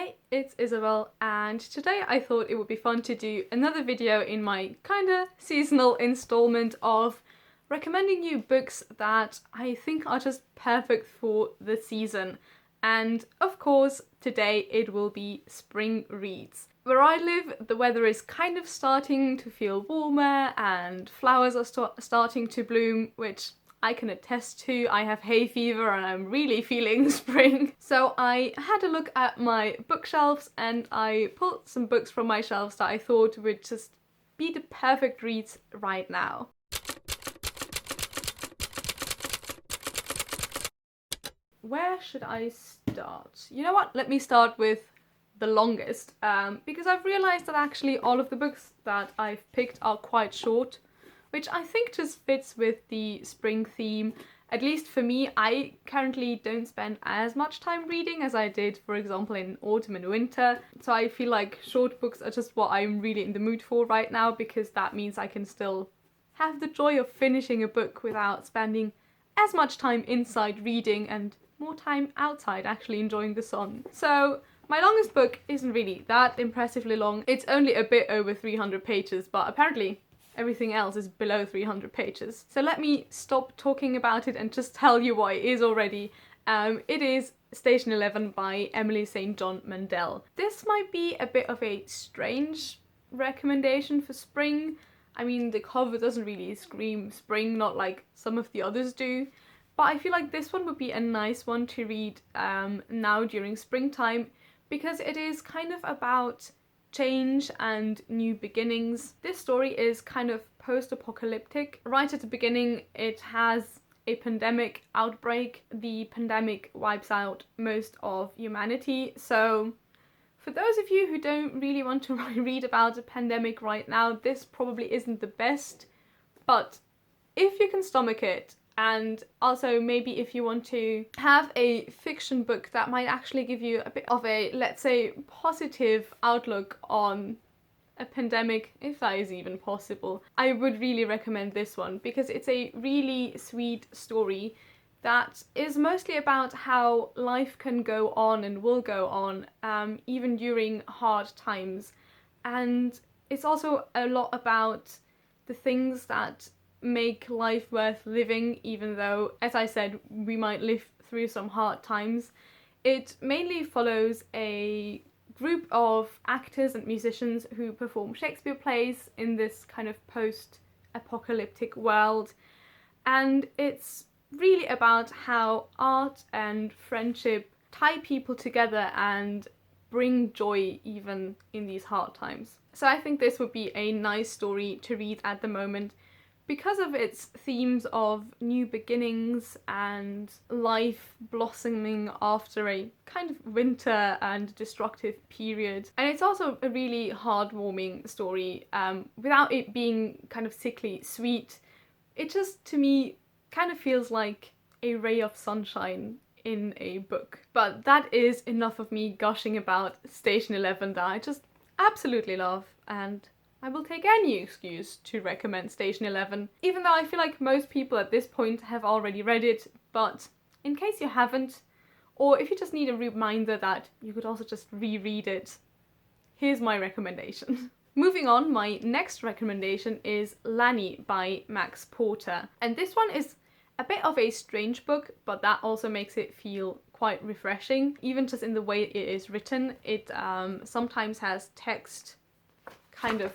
Hi, it's Isabel, and today I thought it would be fun to do another video in my kinda seasonal installment of recommending you books that I think are just perfect for the season. And of course, today it will be spring reads. Where I live, the weather is kind of starting to feel warmer and flowers are starting to bloom, which I can attest to. I have hay fever and I'm really feeling spring. So I had a look at my bookshelves and I pulled some books from my shelves that I thought would just be the perfect reads right now. Where should I start? You know what? Let me start with the longest, because I've realized that actually all of the books that I've picked are quite short, which I think just fits with the spring theme. At least for me, I currently don't spend as much time reading as I did, for example, in autumn and winter. So I feel like short books are just what I'm really in the mood for right now, because that means I can still have the joy of finishing a book without spending as much time inside reading and more time outside actually enjoying the sun. So my longest book isn't really that impressively long. It's only a bit over 300 pages, but apparently everything else is below 300 pages. So let me stop talking about it and just tell you what it is already. It is Station 11 by Emily St. John Mandel. This might be a bit of a strange recommendation for spring. I mean, the cover doesn't really scream spring, not like some of the others do. But I feel like this one would be a nice one to read now during springtime, because it is kind of about change and new beginnings. This story is kind of post-apocalyptic. Right at the beginning, it has a pandemic outbreak. The pandemic wipes out most of humanity. So for those of you who don't really want to read about a pandemic right now, this probably isn't the best. But if you can stomach it, and also maybe if you want to have a fiction book that might actually give you a bit of a, let's say, positive outlook on a pandemic, if that is even possible, I would really recommend this one, because it's a really sweet story that is mostly about how life can go on and will go on, even during hard times. And it's also a lot about the things that make life worth living, even though, as I said, we might live through some hard times. It mainly follows a group of actors and musicians who perform Shakespeare plays in this kind of post-apocalyptic world, and it's really about how art and friendship tie people together and bring joy even in these hard times. So I think this would be a nice story to read at the moment, because of its themes of new beginnings and life blossoming after a kind of winter and destructive period. And it's also a really heartwarming story, without it being kind of sickly sweet. It just, to me, kind of feels like a ray of sunshine in a book. But that is enough of me gushing about Station 11 that I just absolutely love, and I will take any excuse to recommend Station 11, even though I feel like most people at this point have already read it. But in case you haven't, or if you just need a reminder that you could also just reread it, here's my recommendation. Moving on, my next recommendation is Lanny by Max Porter. And this one is a bit of a strange book, but that also makes it feel quite refreshing, even just in the way it is written. It sometimes has text kind of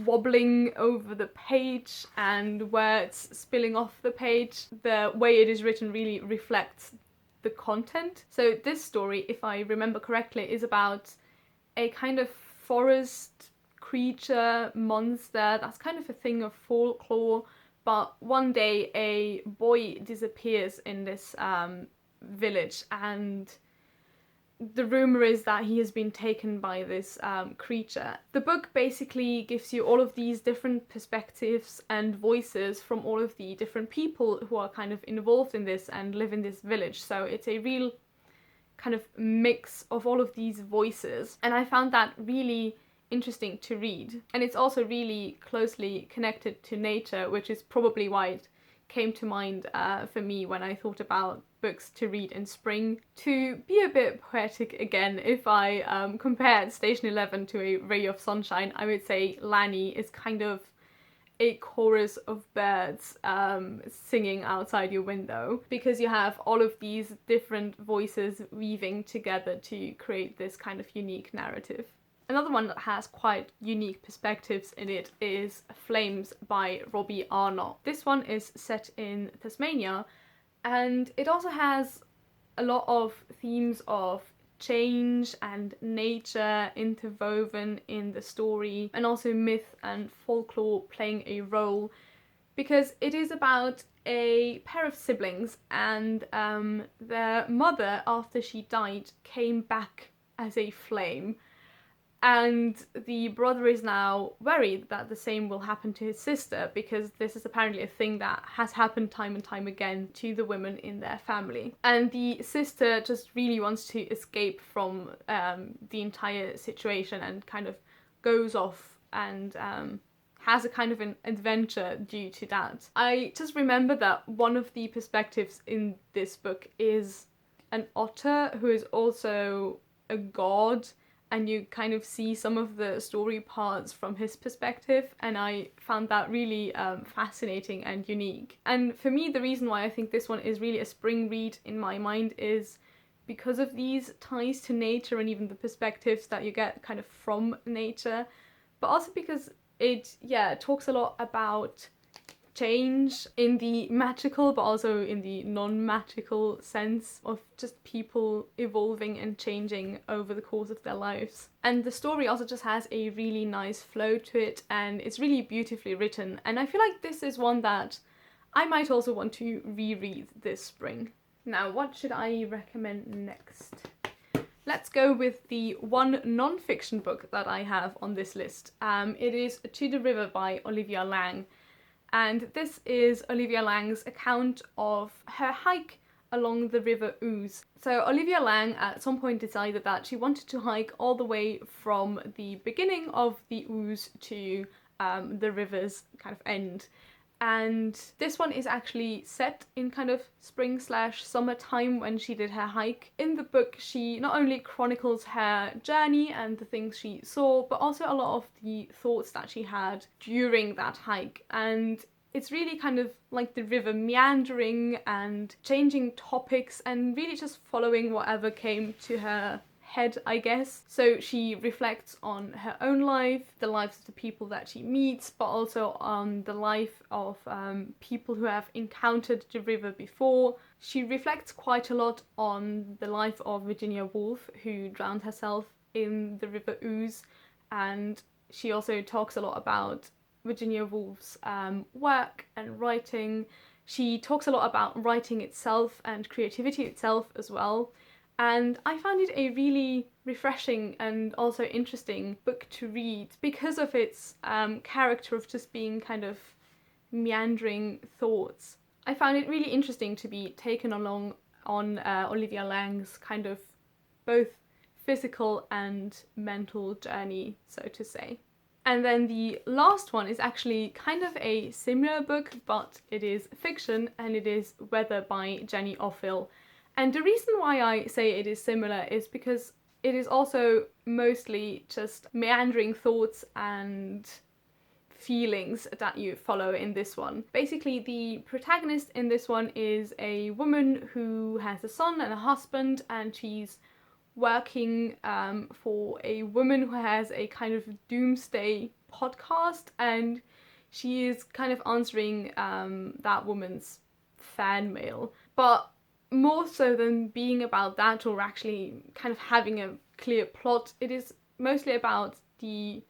wobbling over the page and words spilling off the page. The way it is written really reflects the content. So this story, if I remember correctly, is about a kind of forest creature, monster, that's kind of a thing of folklore, but one day a boy disappears in this village, and the rumor is that he has been taken by this creature. The book basically gives you all of these different perspectives and voices from all of the different people who are kind of involved in this and live in this village. So it's a real kind of mix of all of these voices, and I found that really interesting to read. And it's also really closely connected to nature, which is probably why it came to mind for me when I thought about books to read in spring. To be a bit poetic again, if I compared Station 11 to a ray of sunshine, I would say Lanny is kind of a chorus of birds singing outside your window, because you have all of these different voices weaving together to create this kind of unique narrative. Another one that has quite unique perspectives in it is Flames by Robbie Arnott. This one is set in Tasmania, and it also has a lot of themes of change and nature interwoven in the story, and also myth and folklore playing a role, because it is about a pair of siblings, and their mother, after she died, came back as a flame. And the brother is now worried that the same will happen to his sister, because this is apparently a thing that has happened time and time again to the women in their family. And the sister just really wants to escape from the entire situation, and kind of goes off and has a kind of an adventure due to that. I just remember that one of the perspectives in this book is an otter who is also a god, and you kind of see some of the story parts from his perspective, and I found that really fascinating and unique. And for me, the reason why I think this one is really a spring read in my mind is because of these ties to nature and even the perspectives that you get kind of from nature, but also because it talks a lot about change in the magical but also in the non-magical sense of just people evolving and changing over the course of their lives. And the story also just has a really nice flow to it, and it's really beautifully written, and I feel like this is one that I might also want to reread this spring. Now, what should I recommend next? Let's go with the one non-fiction book that I have on this list. It is To the River by Olivia Laing. And this is Olivia Laing's account of her hike along the River Ouse. So Olivia Laing at some point decided that she wanted to hike all the way from the beginning of the Ouse to the river's kind of end. And this one is actually set in kind of spring/summertime when she did her hike. In the book, she not only chronicles her journey and the things she saw, but also a lot of the thoughts that she had during that hike. And it's really kind of like the river meandering and changing topics and really just following whatever came to her head, I guess. So she reflects on her own life, the lives of the people that she meets, but also on the life of people who have encountered the river before. She reflects quite a lot on the life of Virginia Woolf, who drowned herself in the River Ouse, and she also talks a lot about Virginia Woolf's work and writing. She talks a lot about writing itself and creativity itself as well. And I found it a really refreshing and also interesting book to read because of its character of just being kind of meandering thoughts. I found it really interesting to be taken along on Olivia Laing's kind of both physical and mental journey, so to say. And then the last one is actually kind of a similar book, but it is fiction, and it is Weather by Jenny Offill. And the reason why I say it is similar is because it is also mostly just meandering thoughts and feelings that you follow in this one. Basically, the protagonist in this one is a woman who has a son and a husband, and she's working for a woman who has a kind of doomsday podcast, and she is kind of answering that woman's fan mail. But more so than being about that or actually kind of having a clear plot, it is mostly about the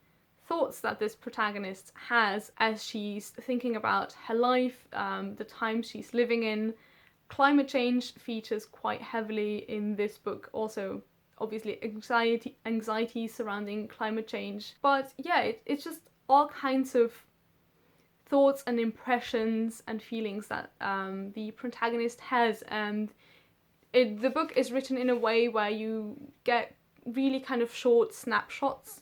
thoughts that this protagonist has as she's thinking about her life, the time she's living in. Climate change features quite heavily in this book, also obviously anxiety surrounding climate change. But yeah, it's just all kinds of thoughts and impressions and feelings that the protagonist has, and the book is written in a way where you get really kind of short snapshots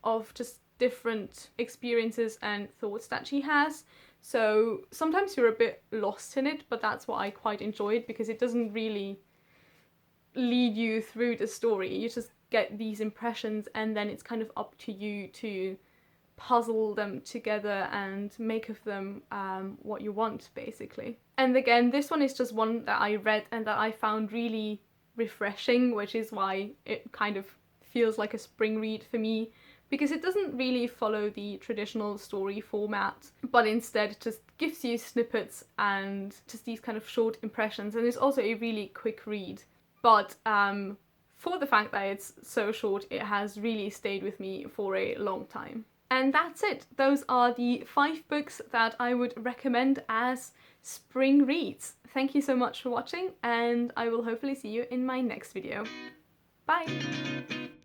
of just different experiences and thoughts that she has. So sometimes you're a bit lost in it, but that's what I quite enjoyed, because it doesn't really lead you through the story. You just get these impressions, and then it's kind of up to you to puzzle them together and make of them what you want, basically. And again, this one is just one that I read and that I found really refreshing, which is why it kind of feels like a spring read for me, because it doesn't really follow the traditional story format, but instead just gives you snippets and just these kind of short impressions, and it's also a really quick read. But for the fact that it's so short, it has really stayed with me for a long time. And that's it. Those are the 5 books that I would recommend as spring reads. Thank you so much for watching, and I will hopefully see you in my next video. Bye!